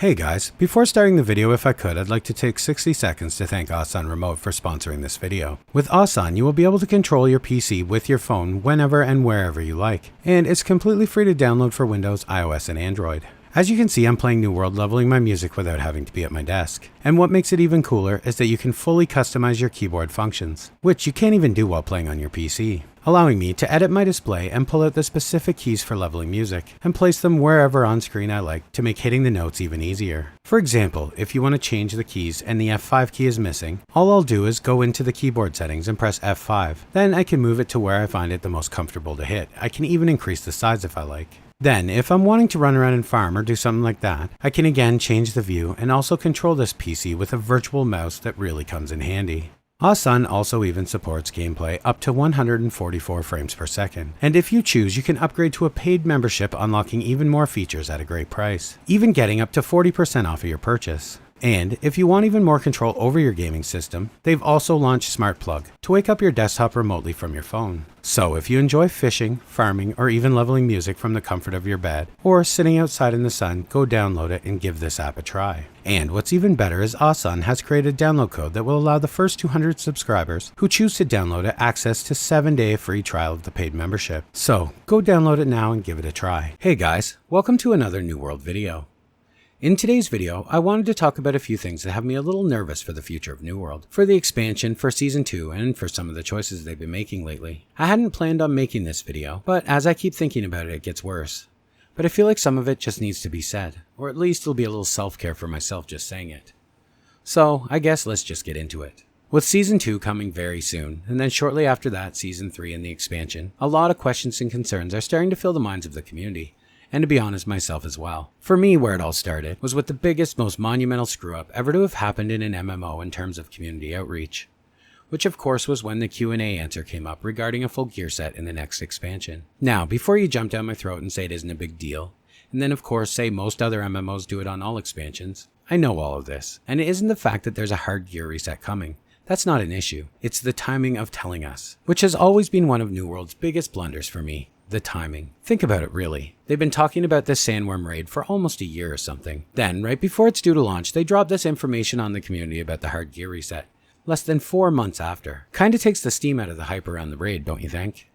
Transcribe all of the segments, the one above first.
Hey guys, before starting the video, if I could, I'd like to take 60 seconds to thank Awesun Remote for sponsoring this video. With Awesun, you will be able to control your PC with your phone whenever and wherever you like, and it's completely free to download for Windows, iOS, and Android. As you can see, I'm playing New World, leveling my music without having to be at my desk. And what makes it even cooler is that you can fully customize your keyboard functions, which you can't even do while playing on your PC, allowing me to edit my display and pull out the specific keys for leveling music and place them wherever on screen I like to make hitting the notes even easier. For example, if you want to change the keys and the F5 key is missing, all I'll do is go into the keyboard settings and press F5. Then I can move it to where I find it the most comfortable to hit. I can even increase the size if I like. Then, if I'm wanting to run around and farm or do something like that, I can again change the view and also control this PC with a virtual mouse that really comes in handy. Awesun also even supports gameplay up to 144 frames per second, and if you choose, you can upgrade to a paid membership, unlocking even more features at a great price, even getting up to 40% off of your purchase. And if you want even more control over your gaming system, they've also launched Smart Plug to wake up your desktop remotely from your phone. So if you enjoy fishing, farming, or even leveling music from the comfort of your bed, or sitting outside in the sun, go download it and give this app a try. And what's even better is Awesun has created a download code that will allow the first 200 subscribers who choose to download it access to 7-day free trial of the paid membership. So go download it now and give it a try. Hey guys, welcome to another New World video. In today's video, I wanted to talk about a few things that have me a little nervous for the future of New World, for the expansion, for Season 2, and for some of the choices they've been making lately. I hadn't planned on making this video, but as I keep thinking about it gets worse. But I feel like some of it just needs to be said, or at least it'll be a little self-care for myself just saying it. So, I guess let's just get into it. With Season 2 coming very soon, and then shortly after that Season 3 and the expansion, a lot of questions and concerns are starting to fill the minds of the community. And to be honest, myself as well. For me, where it all started was with the biggest, most monumental screw-up ever to have happened in an MMO in terms of community outreach. Which of course was when the Q&A answer came up regarding a full gear set in the next expansion. Now, before you jump down my throat and say it isn't a big deal, and then of course say most other MMOs do it on all expansions, I know all of this. And it isn't the fact that there's a hard gear reset coming. That's not an issue. It's the timing of telling us, which has always been one of New World's biggest blunders for me. The timing. Think about it really. They've been talking about this Sandworm raid for almost a year or something. Then, right before it's due to launch, they drop this information on the community about the hard gear reset. Less than 4 months after. Kinda takes the steam out of the hype around the raid, don't you think?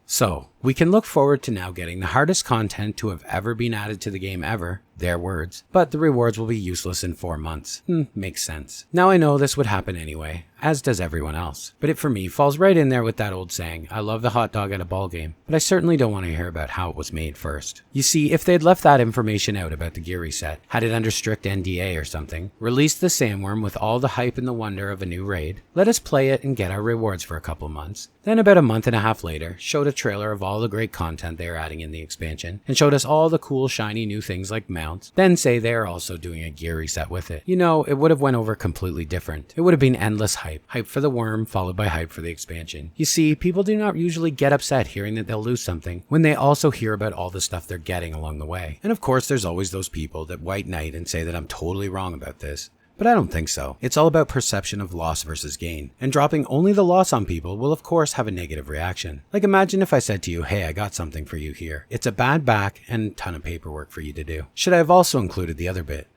So, we can look forward to now getting the hardest content to have ever been added to the game ever, their words, but the rewards will be useless in 4 months. Makes sense. Now I know this would happen anyway, as does everyone else, but it for me falls right in there with that old saying, I love the hot dog at a ball game, but I certainly don't want to hear about how it was made first. You see, if they'd left that information out about the gear reset, had it under strict NDA or something, released the Sandworm with all the hype and the wonder of a new raid, let us play it and get our rewards for a couple months, then about a month and a half later, showed a trailer of all the great content they are adding in the expansion, and showed us all the cool shiny new things like mounts, then say they are also doing a gear reset with it. You know, it would have went over completely different. It would have been endless hype. Hype for the worm, followed by hype for the expansion. You see, people do not usually get upset hearing that they'll lose something, when they also hear about all the stuff they're getting along the way. And of course, there's always those people that white knight and say that I'm totally wrong about this. But I don't think so. It's all about perception of loss versus gain. And dropping only the loss on people will of course have a negative reaction. Like imagine if I said to you, hey, I got something for you here. It's a bad back and a ton of paperwork for you to do. Should I have also included the other bit?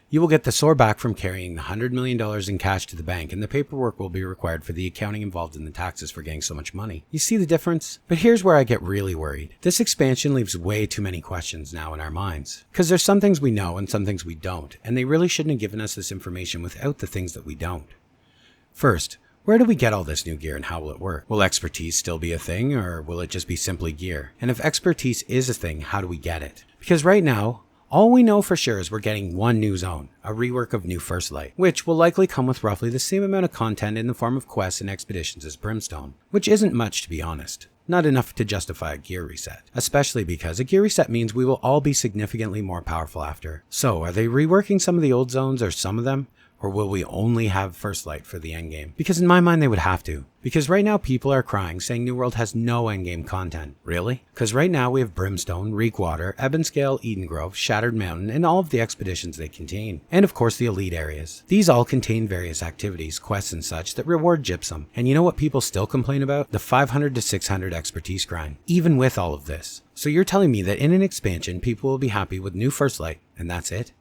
You will get the sore back from carrying the $100 million in cash to the bank, and the paperwork will be required for the accounting involved in the taxes for getting so much money. You see the difference? But here's where I get really worried. This expansion leaves way too many questions now in our minds. Because there's some things we know and some things we don't, and they really shouldn't have given us this information without the things that we don't. First, where do we get all this new gear and how will it work? Will expertise still be a thing, or will it just be simply gear? And if expertise is a thing, how do we get it? Because right now, all we know for sure is we're getting one new zone, a rework of New First Light, which will likely come with roughly the same amount of content in the form of quests and expeditions as Brimstone, which isn't much to be honest. Not enough to justify a gear reset, especially because a gear reset means we will all be significantly more powerful after. So are they reworking some of the old zones or some of them? Or will we only have First Light for the endgame? Because in my mind they would have to. Because right now people are crying saying New World has no endgame content. Really? Because right now we have Brimstone, Reekwater, Ebonscale, Eden Grove, Shattered Mountain, and all of the expeditions they contain. And of course the elite areas. These all contain various activities, quests and such that reward gypsum. And you know what people still complain about? The 500 to 600 expertise grind. Even with all of this. So you're telling me that in an expansion people will be happy with New First Light, and that's it?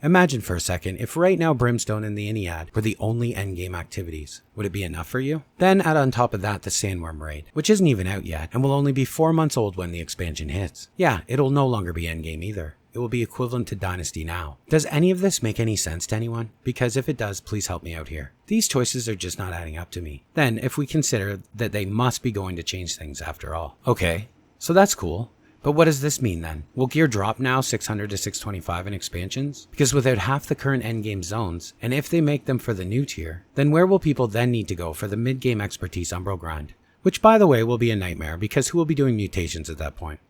Imagine for a second if right now Brimstone and the Ennead were the only endgame activities. Would it be enough for you? Then add on top of that the Sandworm raid, which isn't even out yet and will only be 4 months old when the expansion hits. Yeah, it'll no longer be endgame either. It will be equivalent to Dynasty now. Does any of this make any sense to anyone? Because if it does, please help me out here. These choices are just not adding up to me. Then, if we consider that they must be going to change things after all. Okay, so that's cool. But what does this mean then? Will gear drop now 600 to 625 in expansions? Because without half the current endgame zones, and if they make them for the new tier, then where will people then need to go for the mid-game expertise Umbral grind? Which by the way will be a nightmare because who will be doing mutations at that point?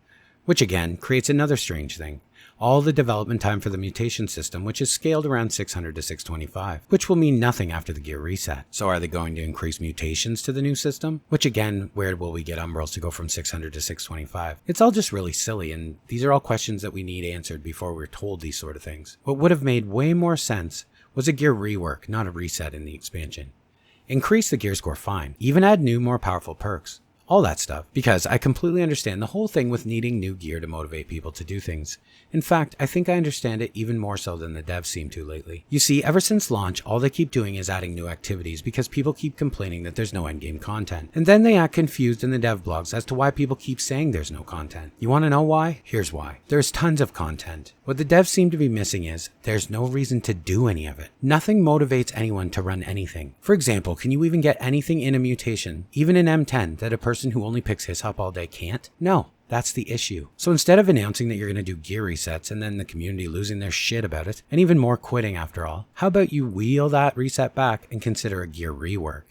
Which again creates another strange thing. All the development time for the mutation system, which is scaled around 600 to 625, which will mean nothing after the gear reset. So are they going to increase mutations to the new system? Which again, where will we get Umbrals to go from 600 to 625? It's all just really silly, and these are all questions that we need answered before we're told these sort of things. What would have made way more sense was a gear rework, not a reset in the expansion. Increase the gear score fine, even add new, more powerful perks. All that stuff, because I completely understand the whole thing with needing new gear to motivate people to do things. In fact, I think I understand it even more so than the devs seem to lately. You see, ever since launch, all they keep doing is adding new activities because people keep complaining that there's no endgame content. And then they act confused in the dev blogs as to why people keep saying there's no content. You want to know why? Here's why. There's tons of content. What the devs seem to be missing is, there's no reason to do any of it. Nothing motivates anyone to run anything. For example, can you even get anything in a mutation, even in M10, that a person who only picks his hop all day can't? No. That's the issue. So instead of announcing that you're going to do gear resets and then the community losing their shit about it, and even more quitting after all, how about you wheel that reset back and consider a gear rework?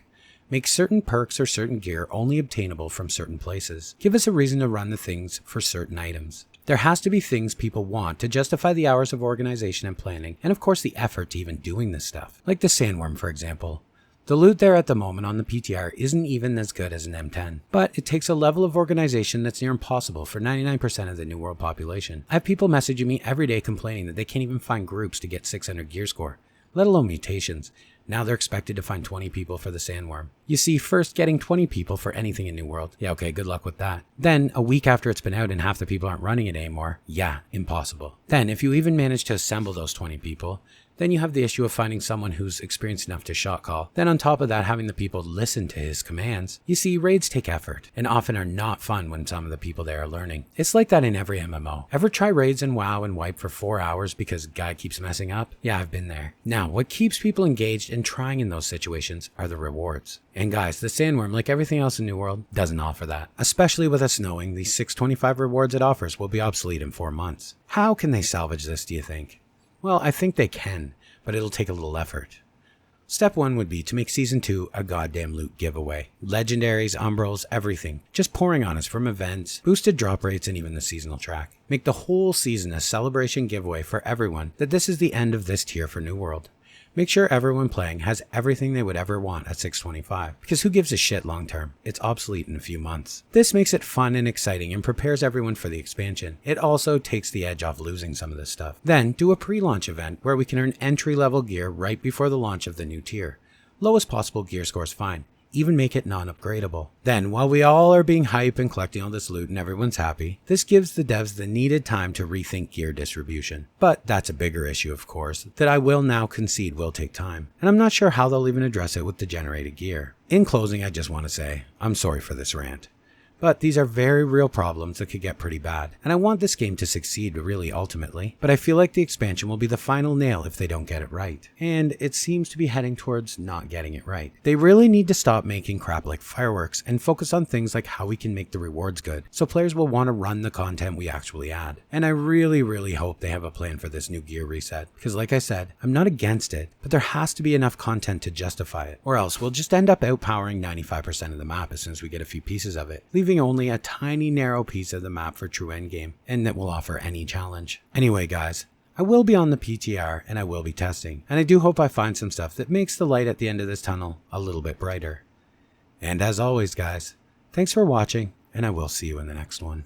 Make certain perks or certain gear only obtainable from certain places. Give us a reason to run the things for certain items. There has to be things people want to justify the hours of organization and planning, and of course the effort to even doing this stuff. Like the Sandworm, for example. The loot there at the moment on the PTR isn't even as good as an M10, but it takes a level of organization that's near impossible for 99% of the New World population. I have people messaging me every day complaining that they can't even find groups to get 600 gear score, let alone mutations. Now they're expected to find 20 people for the Sandworm. You see, first getting 20 people for anything in New World, yeah okay, good luck with that. Then, a week after it's been out and half the people aren't running it anymore, yeah, impossible. Then, if you even manage to assemble those 20 people, then you have the issue of finding someone who's experienced enough to shot call. Then on top of that, having the people listen to his commands. You see, raids take effort, and often are not fun when some of the people there are learning. It's like that in every MMO. Ever try raids in WoW and wipe for 4 hours because a guy keeps messing up? Yeah, I've been there. Now, what keeps people engaged and trying in those situations are the rewards. And guys, the Sandworm, like everything else in New World, doesn't offer that. Especially with us knowing the 625 rewards it offers will be obsolete in 4 months. How can they salvage this, do you think? Well, I think they can, but it'll take a little effort. Step 1 would be to make Season 2 a goddamn loot giveaway. Legendaries, Umbrals, everything. Just pouring on us from events, boosted drop rates, and even the seasonal track. Make the whole season a celebration giveaway for everyone that this is the end of this tier for New World. Make sure everyone playing has everything they would ever want at 625, because who gives a shit long term? It's obsolete in a few months. This makes it fun and exciting and prepares everyone for the expansion. It also takes the edge off losing some of this stuff. Then do a pre-launch event where we can earn entry-level gear right before the launch of the new tier. Lowest possible gear score is fine. Even make it non-upgradable. Then, while we all are being hype and collecting all this loot and everyone's happy, this gives the devs the needed time to rethink gear distribution. But that's a bigger issue, of course, that I will now concede will take time. And I'm not sure how they'll even address it with the generated gear. In closing, I just want to say, I'm sorry for this rant. But these are very real problems that could get pretty bad, and I want this game to succeed really ultimately, but I feel like the expansion will be the final nail if they don't get it right, and it seems to be heading towards not getting it right. They really need to stop making crap like fireworks and focus on things like how we can make the rewards good, so players will want to run the content we actually add. And I really hope they have a plan for this new gear reset, because like I said, I'm not against it, but there has to be enough content to justify it, or else we'll just end up outpowering 95% of the map as soon as we get a few pieces of it, leaving only a tiny narrow piece of the map for true endgame, and that will offer any challenge. Anyway guys, I will be on the PTR and I will be testing, and I do hope I find some stuff that makes the light at the end of this tunnel a little bit brighter. And as always guys, thanks for watching, and I will see you in the next one.